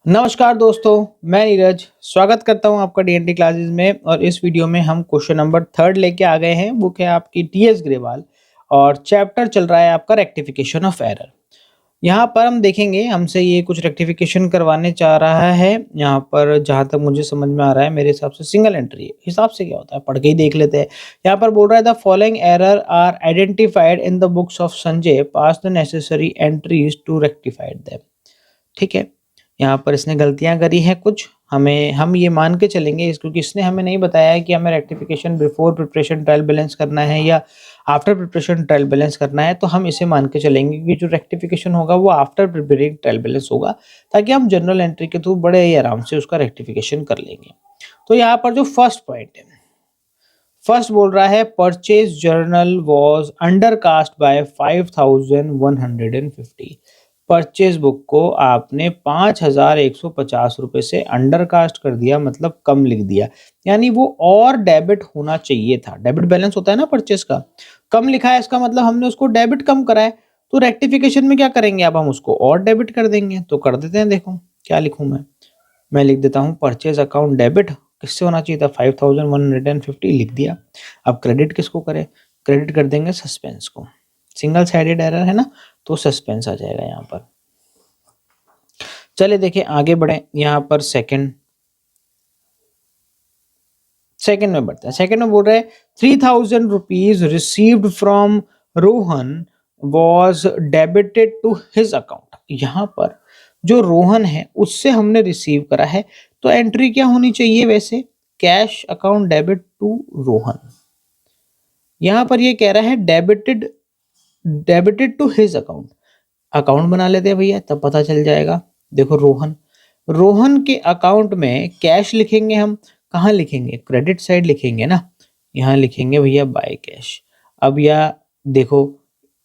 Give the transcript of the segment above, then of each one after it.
नमस्कार दोस्तों, मैं नीरज स्वागत करता हूं आपका डीएनटी क्लासेस में। और इस वीडियो में हम क्वेश्चन नंबर 3 लेके आ गए हैं। बुक है आपकी टीएस ग्रेवाल और चैप्टर चल रहा है आपका रेक्टिफिकेशन ऑफ एरर। यहाँ पर हम देखेंगे, हमसे ये कुछ रेक्टिफिकेशन करवाने चाह रहा है। यहाँ पर जहाँ तक मुझे समझ में आ रहा है, मेरे हिसाब से सिंगल एंट्री हिसाब से क्या होता है पढ़ के ही देख लेते हैं। यहाँ पर बोल रहा है the following error are identified in the books of Sanjay, pass the necessary entries to rectified them. ठीक है, यहाँ पर इसने गलतियाँ करी हैं कुछ, हम ये मान के चलेंगे क्योंकि इसने हमें नहीं बताया है कि हमें rectification before preparation trial balance करना है या आफ्टर प्रिपरेशन ट्रायल बैलेंस करना है। तो हम इसे मान के चलेंगे कि जो रेक्टिफिकेशन होगा वो आफ्टर प्रिपेयरिंग ट्रायल बैलेंस होगा, ताकि हम जनरल एंट्री के थ्रू बड़े ही आराम से उसका रेक्टिफिकेशन कर लेंगे। तो यहाँ पर जो फर्स्ट पॉइंट है, फर्स्ट बोल रहा है purchase journal was undercast bye 5150। Purchase book को आपने 5150 रुपए से अंडरकास्ट कर दिया, मतलब कम लिख दिया। यानी वो और डेबिट होना चाहिए था। डेबिट बैलेंस होता है ना परचेज का, कम लिखा है, इसका मतलब हमने उसको डेबिट कम करा है। तो रेक्टिफिकेशन में क्या करेंगे, अब हम उसको और डेबिट कर देंगे। तो कर देते हैं, देखो क्या लिखूं मैं लिख देता हूँ परचेज अकाउंट डेबिट किससे होना चाहिए था, 5150 लिख दिया। अब क्रेडिट किसको करें, क्रेडिट कर देंगे सस्पेंस को। सिंगल साइडेड एरर है ना, तो सस्पेंस आ जाएगा यहाँ पर। चलिए देखिए आगे बढ़े। यहाँ पर सेकंड में बढ़ते हैं। सेकंड में बोल रहे हैं 3000 rupees received from Rohan was debited to his account. यहाँ पर जो रोहन है उससे हमने रिसीव करा है, तो एंट्री क्या होनी चाहिए वैसे, cash account debit to Rohan. यहाँ पर ये कह रहा है debited to his account. Account बना लेते हैं भैया, तब पता चल जाएगा। देखो रोहन के अकाउंट में कैश लिखेंगे हम, कहाँ लिखेंगे, क्रेडिट साइड लिखेंगे ना। यहाँ लिखेंगे भैया बाय कैश। अब या देखो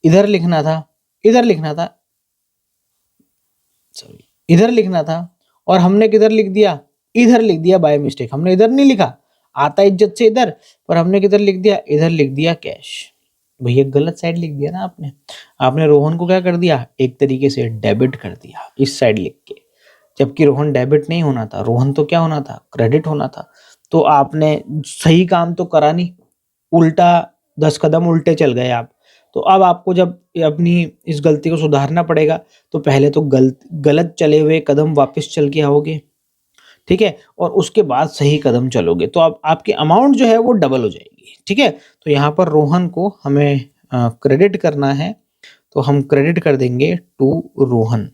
इधर लिखना था, सॉरी इधर लिखना था, और हमने किधर लिख दिया, इधर लिख दिया बाय मिस्टेक। हमने इधर नहीं लिखा, आता इज्जत से इधर, पर हमने किधर लिख दिया, इधर लिख दिया कैश। भैया गलत साइड लिख दिया ना आपने रोहन को क्या कर दिया, एक तरीके से डेबिट कर दिया इस साइड लिख के, जबकि रोहन डेबिट नहीं होना था, रोहन तो क्या होना था, क्रेडिट होना था। तो आपने सही काम तो करा नहीं, उल्टा 10 कदम उल्टे चल गए आप। तो अब आपको जब अपनी इस गलती को सुधारना पड़ेगा, तो पहले तो गलत चले हुए कदम वापस चल के आओगे, ठीक है, और उसके बाद सही कदम चलोगे, तो अब आपकी अमाउंट जो है वो डबल हो जाएगी। ठीक है, तो यहाँ पर रोहन को हमें क्रेडिट करना है, तो हम क्रेडिट कर देंगे टू रोहन,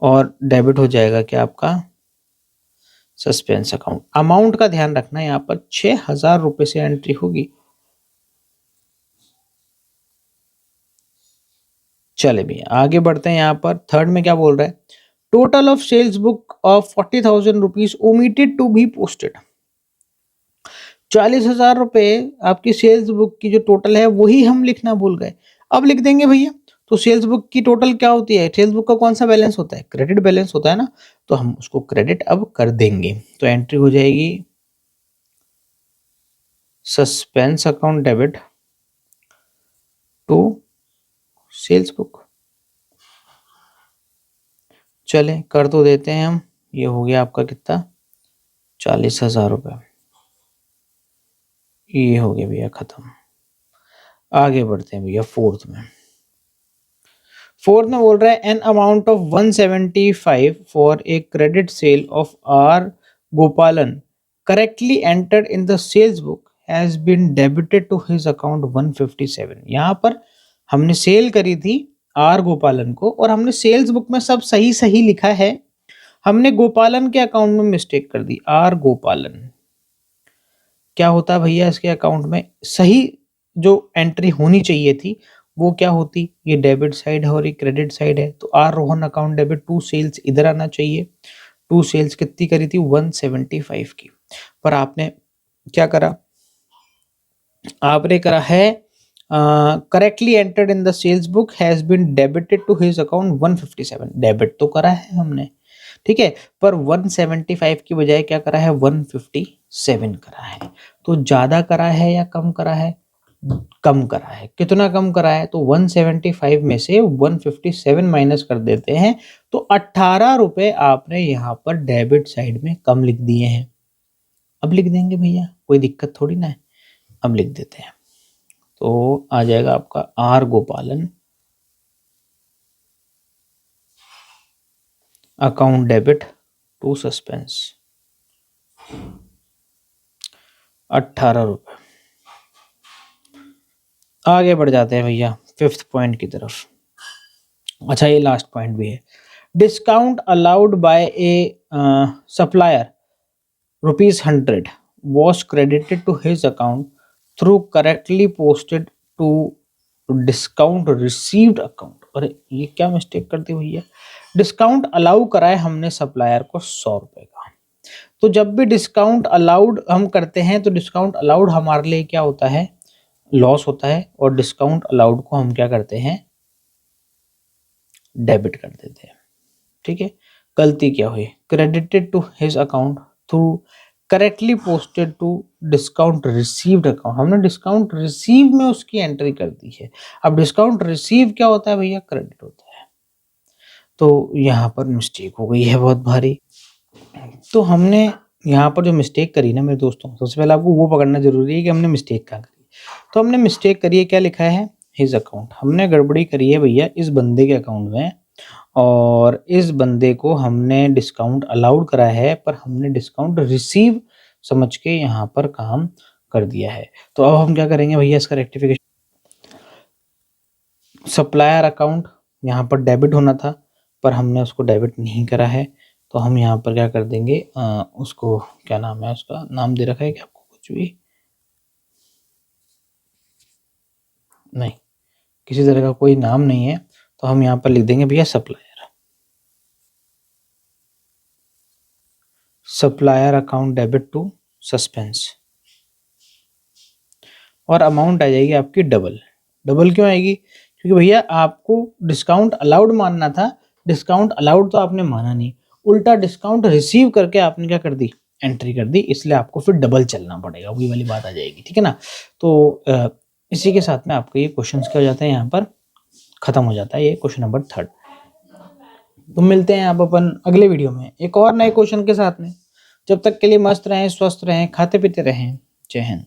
और डेबिट हो जाएगा क्या आपका सस्पेंस अकाउंट। अमाउंट का ध्यान रखना, यहाँ पर 6000 रुपए से एंट्री होगी। चले भैया आगे बढ़ते हैं। यहाँ पर थर्ड में क्या बोल रहा है, total of sales book of 40,000 rupees omitted to be posted. 40,000 रुपए आपकी सेल्स बुक की जो टोटल है वही हम लिखना भूल गए। अब लिख देंगे भैया। तो सेल्स बुक की टोटल क्या होती है, सेल्स बुक का कौन सा बैलेंस होता है, क्रेडिट बैलेंस होता है ना, तो हम उसको क्रेडिट अब कर देंगे। तो एंट्री हो जाएगी suspense account debit to sales book. चले कर तो देते हैं हम, ये हो गया आपका कितना, 40,000 रुपए, ये हो गया भैया खत्म। आगे बढ़ते हैं भैया फोर्थ में बोल रहा है an amount of 175 for a credit sale of R Gopalan correctly entered in the sales book has been debited to his account 157। यहाँ पर हमने सेल करी थी आर गोपालन को, और हमने सेल्स बुक में सब सही सही लिखा है, हमने गोपालन के अकाउंट में मिस्टेक कर दी। आर गोपालन क्या होता भैया, इसके अकाउंट में सही जो एंट्री होनी चाहिए थी वो क्या होती, ये डेबिट साइड है और ये क्रेडिट साइड है, तो आर Rohan account debit to sales इधर आना चाहिए। टू सेल्स कितनी करी थी, 175 की, पर आपने क्या करा, आपने करा है correctly entered in the sales book has been debited to his account 157। Debit तो करा है हमने, ठीक है, पर 175 की बजाय क्या करा है, 157 करा है। तो ज्यादा करा है या कम करा है, कम करा है। कितना कम करा है? तो 175 में से 157 माइनस कर देते हैं तो 18 रुपए आपने यहाँ पर डेबिट साइड में कम लिख दिए हैं। अब लिख देंगे भैया, कोई दिक्कत थोड़ी ना है, अब लिख देते हैं। तो आ जाएगा आपका आर गोपालन, अकाउंट डेबिट टू सस्पेंस, 18 रुपए। आगे बढ़ जाते हैं भैया 5th पॉइंट की तरफ। अच्छा, ये लास्ट पॉइंट भी है। Discount allowed by A supplier ₹100 was credited to his account through correctly posted to discount received account। अरे ये क्या मिस्टेक कर दी भैया, डिस्काउंट अलाउ करा है हमने सप्लायर को 100 रुपए का। तो जब भी डिस्काउंट अलाउड हम करते हैं तो डिस्काउंट अलाउड हमारे लिए क्या होता है? लॉस होता है। और डिस्काउंट अलाउड को हम क्या करते हैं? डेबिट कर देते हैं। ठीक है, गलती क्या हुई? Credited to his account through correctly posted to discount received account, हमने डिस्काउंट रिसीव में उसकी एंट्री कर दी है। अब डिस्काउंट रिसीव क्या होता है भैया? क्रेडिट होता है। तो यहाँ पर मिस्टेक हो गई है बहुत भारी। तो हमने यहाँ पर जो मिस्टेक करी ना मेरे दोस्तों, सबसे पहले आपको वो पकड़ना जरूरी है कि हमने मिस्टेक कहाँ करी। तो हमने मिस्टेक करी है, क्या लिखा है? His account. हमने गड़बड़ी करी है भैया इस बंदे के अकाउंट में, और इस बंदे को हमने डिस्काउंट अलाउड करा है पर हमने डिस्काउंट रिसीव समझ के यहाँ पर काम कर दिया है। तो अब हम क्या करेंगे भैया इसका रेक्टिफिकेशन। सप्लायर अकाउंट यहाँ पर डेबिट होना था पर हमने उसको डेबिट नहीं करा है, तो हम यहाँ पर क्या कर देंगे, उसको क्या नाम है, उसका नाम दे रखा है क्या आपको? कुछ भी नहीं, किसी तरह का कोई नाम नहीं है, तो हम यहाँ पर लिख देंगे भैया supplier account debit to suspense, और अमाउंट आ जाएगी आपकी डबल। डबल क्यों आएगी? क्योंकि भैया आपको डिस्काउंट अलाउड मानना था, डिस्काउंट अलाउड तो आपने माना नहीं, उल्टा डिस्काउंट रिसीव करके आपने क्या कर दी? एंट्री कर दी, इसलिए आपको फिर डबल चलना पड़ेगा, वही वाली बात आ जाएगी। ठीक है ना? तो इसी के साथ में आपके ये क्वेश्चंस क्या हो जाते हैं, यहाँ पर खत्म हो जाता है ये क्वेश्चन नंबर 3। तो मिलते हैं आप अपन अगले वीडियो में एक और नए क्वेश्चन के साथ में। जब तक के लिए मस्त रहें, स्वस्थ रहें, खाते पीते रहें। जय हिंद।